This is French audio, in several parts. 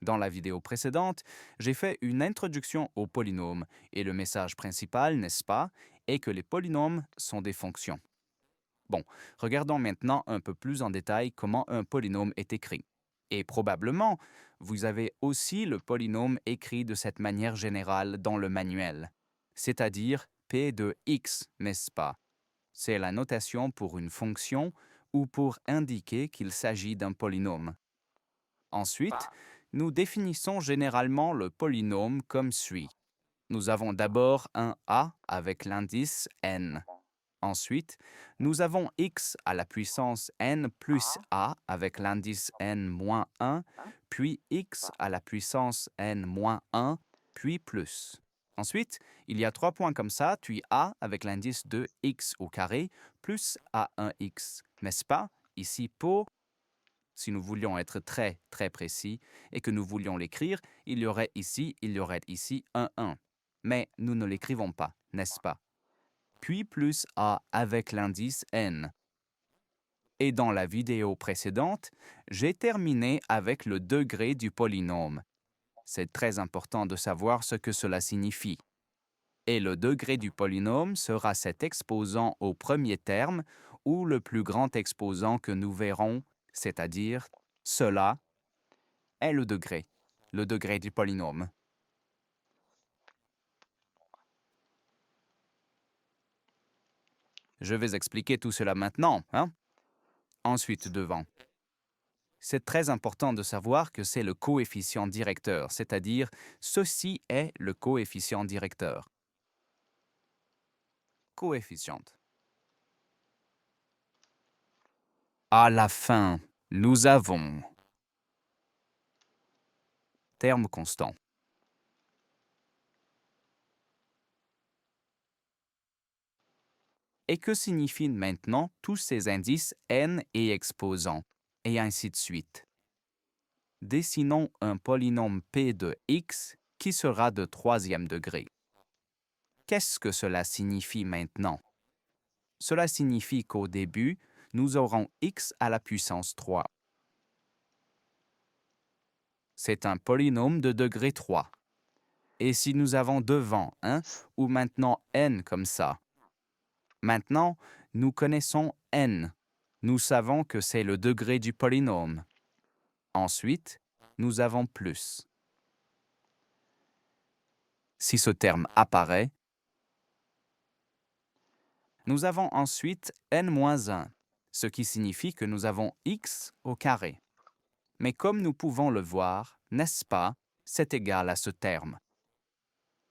Dans la vidéo précédente, j'ai fait une introduction aux polynômes et le message principal, n'est-ce pas, est que les polynômes sont des fonctions. Bon, regardons maintenant un peu plus en détail comment un polynôme est écrit. Et probablement, vous avez aussi le polynôme écrit de cette manière générale dans le manuel, c'est-à-dire P de x, n'est-ce pas? C'est la notation pour une fonction ou pour indiquer qu'il s'agit d'un polynôme. Ensuite, nous définissons généralement le polynôme comme suit. Nous avons d'abord un a avec l'indice n. Ensuite, nous avons x à la puissance n plus a avec l'indice n moins 1, puis x à la puissance n moins 1, puis plus. Ensuite, il y a 3 points comme ça, puis a avec l'indice de x au carré plus a1x, n'est-ce pas? Ici, pour, si nous voulions être très précis et que nous voulions l'écrire, il y aurait ici un 1. Mais nous ne l'écrivons pas, n'est-ce pas? Puis plus a avec l'indice n. Et dans la vidéo précédente, j'ai terminé avec le degré du polynôme. C'est très important de savoir ce que cela signifie. Et le degré du polynôme sera cet exposant au premier terme ou le plus grand exposant que nous verrons, c'est-à-dire cela est le degré du polynôme. Je vais expliquer tout cela maintenant, hein? Ensuite, devant. C'est très important de savoir que c'est le coefficient directeur, c'est-à-dire ceci est le coefficient directeur. Coefficient. À la fin, nous avons terme constant. Et que signifient maintenant tous ces indices n et exposants, et ainsi de suite. Dessinons un polynôme p de x qui sera de troisième degré. Qu'est-ce que cela signifie maintenant? Cela signifie qu'au début, nous aurons x à la puissance 3. C'est un polynôme de degré 3. Et si nous avons devant 1 ou maintenant n comme ça, maintenant, nous connaissons n. Nous savons que c'est le degré du polynôme. Ensuite, nous avons plus. Si ce terme apparaît, nous avons ensuite n-1, ce qui signifie que nous avons x au carré. Mais comme nous pouvons le voir, n'est-ce pas, c'est égal à ce terme.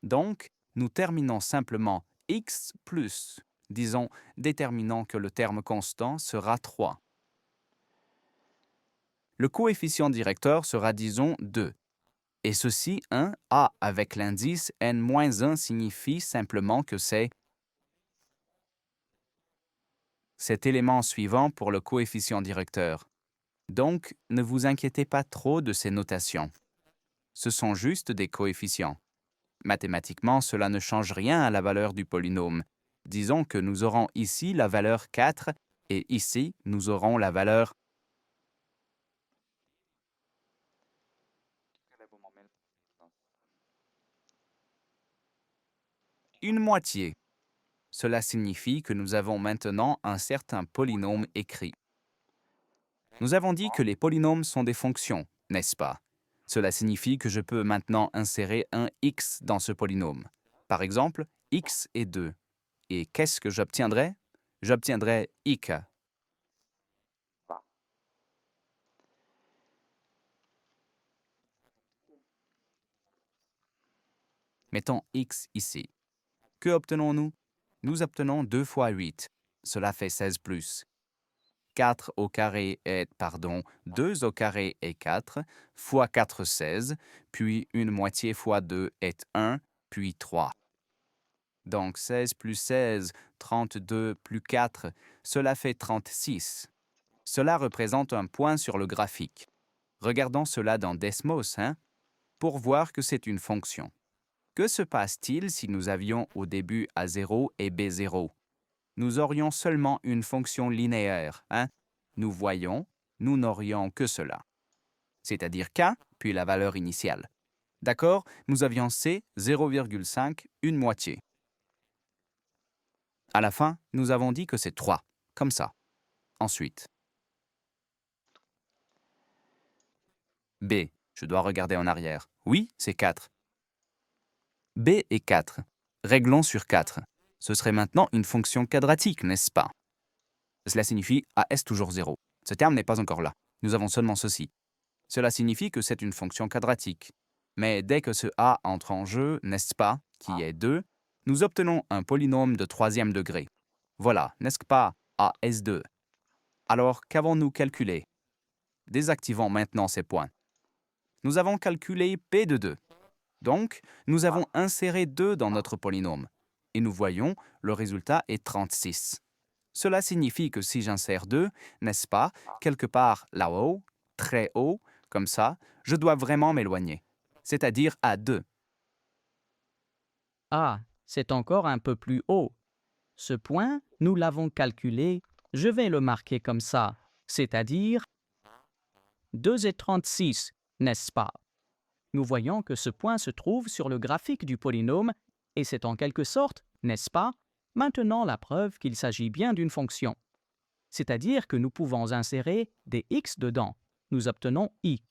Donc, nous terminons simplement x plus, disons, déterminant que le terme constant sera 3. Le coefficient directeur sera, disons, 2. Et ceci, 1, a avec l'indice n-1 signifie simplement que c'est cet élément suivant pour le coefficient directeur. Donc, ne vous inquiétez pas trop de ces notations. Ce sont juste des coefficients. Mathématiquement, cela ne change rien à la valeur du polynôme. Disons que nous aurons ici la valeur 4 et ici, nous aurons la valeur une moitié. Cela signifie que nous avons maintenant un certain polynôme écrit. Nous avons dit que les polynômes sont des fonctions, n'est-ce pas? Cela signifie que je peux maintenant insérer un x dans ce polynôme. Par exemple, x est 2. Et qu'est-ce que j'obtiendrai? J'obtiendrai ik. Mettons x ici. Que obtenons-nous? Nous obtenons 2 fois 8. Cela fait 16 plus. 4 au carré est, 2 au carré est 4, fois 4, 16, puis une moitié fois 2 est 1, puis 3. Donc 16 plus 16, 32 plus 4, cela fait 36. Cela représente un point sur le graphique. Regardons cela dans Desmos, pour voir que c'est une fonction. Que se passe-t-il si nous avions au début A0 et B0? Nous aurions seulement une fonction linéaire. Nous voyons, nous n'aurions que cela. C'est-à-dire k puis la valeur initiale. D'accord? Nous avions C, 0,5, une moitié. À la fin, nous avons dit que c'est 3, comme ça. Ensuite, B, je dois regarder en arrière. Oui, c'est 4. B est 4. Réglons sur 4. Ce serait maintenant une fonction quadratique, n'est-ce pas? Cela signifie A est toujours 0. Ce terme n'est pas encore là. Nous avons seulement ceci. Cela signifie que c'est une fonction quadratique. Mais dès que ce A entre en jeu, n'est-ce pas, qui est 2, nous obtenons un polynôme de troisième degré. Voilà, n'est-ce pas, A est 2. Alors, qu'avons-nous calculé? Désactivons maintenant ces points. Nous avons calculé P de 2. Donc, nous avons inséré 2 dans notre polynôme. Et nous voyons, le résultat est 36. Cela signifie que si j'insère 2, n'est-ce pas, quelque part là-haut, très haut, comme ça, je dois vraiment m'éloigner, c'est-à-dire à 2. Ah, c'est encore un peu plus haut. Ce point, nous l'avons calculé, je vais le marquer comme ça, c'est-à-dire 2 et 36, n'est-ce pas? Nous voyons que ce point se trouve sur le graphique du polynôme et c'est en quelque sorte, n'est-ce pas, maintenant la preuve qu'il s'agit bien d'une fonction. C'est-à-dire que nous pouvons insérer des x dedans. Nous obtenons i.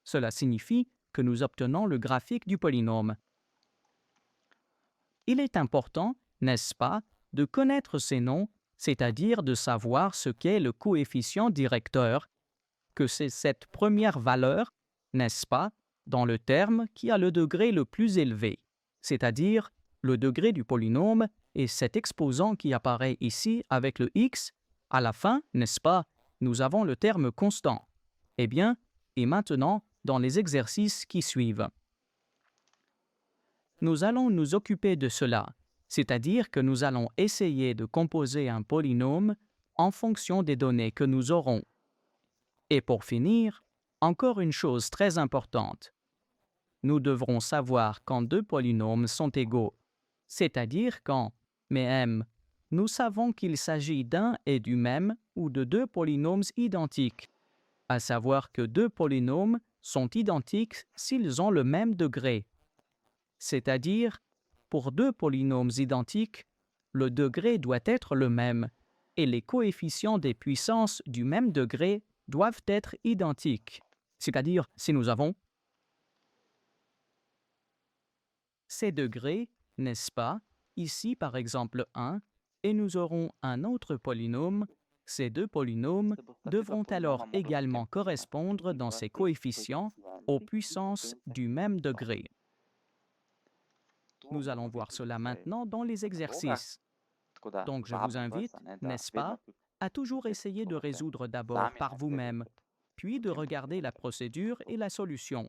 Cela signifie que nous obtenons le graphique du polynôme. Il est important, n'est-ce pas, de connaître ces noms, c'est-à-dire de savoir ce qu'est le coefficient directeur, que c'est cette première valeur, n'est-ce pas, dans le terme qui a le degré le plus élevé, c'est-à-dire le degré du polynôme et cet exposant qui apparaît ici avec le x, à la fin, n'est-ce pas, nous avons le terme constant. Eh bien, et maintenant, dans les exercices qui suivent. Nous allons nous occuper de cela, c'est-à-dire que nous allons essayer de composer un polynôme en fonction des données que nous aurons. Et pour finir, encore une chose très importante. Nous devrons savoir quand deux polynômes sont égaux, c'est-à-dire quand, mais m, nous savons qu'il s'agit d'un et du même ou de deux polynômes identiques, à savoir que deux polynômes sont identiques s'ils ont le même degré. C'est-à-dire, pour deux polynômes identiques, le degré doit être le même et les coefficients des puissances du même degré doivent être identiques. C'est-à-dire, si nous avons ces degrés, n'est-ce pas, ici par exemple 1, et nous aurons un autre polynôme, ces deux polynômes devront alors également correspondre dans ces coefficients aux puissances du même degré. Nous allons voir cela maintenant dans les exercices. Donc je vous invite, n'est-ce pas, à toujours essayer de résoudre d'abord par vous-même, puis de regarder la procédure et la solution.